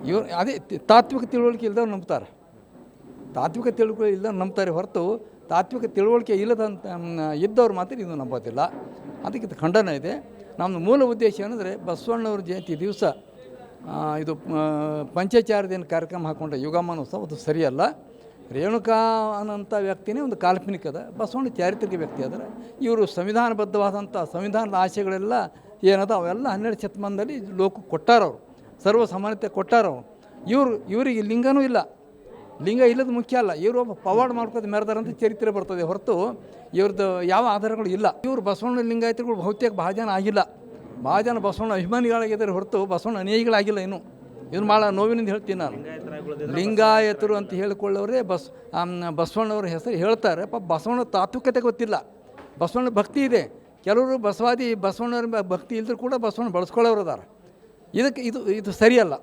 ಇವ್ರು ಅದೇ ತಾತ್ವಿಕ ತಿಳುವಳಿಕೆ ಇಲ್ಲದವ್ರು ನಂಬ್ತಾರೆ. ತಾತ್ವಿಕ ತಿಳುವಳಿಕೆ ಇಲ್ಲದವ್ರು ನಂಬ್ತಾರೆ ಹೊರತು ತಾತ್ವಿಕ ತಿಳುವಳಿಕೆ ಇಲ್ಲದಂತ ಇದ್ದವ್ರು ಮಾತ್ರ ಇದು ನಂಬೋದಿಲ್ಲ. ಅದಕ್ಕೆ ಇದು ಖಂಡನ ಇದೆ. ನಮ್ಮದು ಮೂಲ ಉದ್ದೇಶ ಏನಂದರೆ ಬಸವಣ್ಣವ್ರ ಜಯಂತಿ ದಿವಸ ಇದು ಪಂಚಾಚಾರ ದಿನ ಕಾರ್ಯಕ್ರಮ ಹಾಕ್ಕೊಂಡ್ರೆ ಯುಗಮಾನೋತ್ಸವ ಅದು ಸರಿಯಲ್ಲ. ರೇಣುಕಾ ಅನ್ನೋಂಥ ವ್ಯಕ್ತಿನೇ ಒಂದು ಕಾಲ್ಪನಿಕದ, ಬಸವಣ್ಣ ಚಾರಿತ್ರಿಕ ವ್ಯಕ್ತಿ ಆದರೆ ಇವರು ಸಂವಿಧಾನಬದ್ಧವಾದಂಥ ಸಂವಿಧಾನದ ಆಶಯಗಳೆಲ್ಲ ಏನದ ಅವೆಲ್ಲ 12 ಶತಮಾನದಲ್ಲಿ ಲೋಕಕ್ಕೆ ಕೊಟ್ಟಾರವರು, ಸರ್ವ ಸಮಾನತೆ ಕೊಟ್ಟಾರವರು. ಇವರಿಗೆ ಲಿಂಗನೂ ಇಲ್ಲ, ಲಿಂಗ ಇಲ್ಲದ ಮುಖ್ಯ ಅಲ್ಲ, ಇವರು ಒಬ್ಬ ಪವಾಡ ಮಾಡ್ಕೋದು ಮೆರೆದಾರಂತ ಚರಿತ್ರೆ ಬರ್ತದೆ ಹೊರತು ಇವ್ರದ್ದು ಯಾವ ಆಧಾರಗಳು ಇಲ್ಲ. ಇವರು ಬಸವಣ್ಣ ಲಿಂಗಾಯತಗಳು ಬಹುತೇಕ ಭಾಳ ಜನ ಆಗಿಲ್ಲ, ಭಾಳ ಜನ ಬಸವಣ್ಣ ಅಭಿಮಾನಿಗಳಾಗಿದ್ದಾರೆ ಹೊರತು ಬಸವಣ್ಣ ಅನುಯಾಯಿಗಳಾಗಿಲ್ಲ. ಇದನ್ನು ಭಾಳ ನೋವಿನಿಂದ ಹೇಳ್ತೀನಿ ನಾನು. ಲಿಂಗಾಯತರು ಅಂತ ಹೇಳಿಕೊಳ್ಳೋರೇ ಬಸವಣ್ಣವ್ರ ಹೆಸರು ಹೇಳ್ತಾರೆ. ಬಸವಣ್ಣ ತಾತ್ವಿಕತೆ ಗೊತ್ತಿಲ್ಲ, ಬಸವಣ್ಣ ಭಕ್ತಿ ಇದೆ. ಕೆಲವರು ಬಸವಾದಿ ಬಸವಣ್ಣವ್ರ ಭಕ್ತಿ ಇಲ್ಲರೂ ಕೂಡ ಬಸವಣ್ಣ ಬಳಸ್ಕೊಳ್ಳೋರು ಅದಾರ. ಇದು ಸರಿಯಲ್ಲ.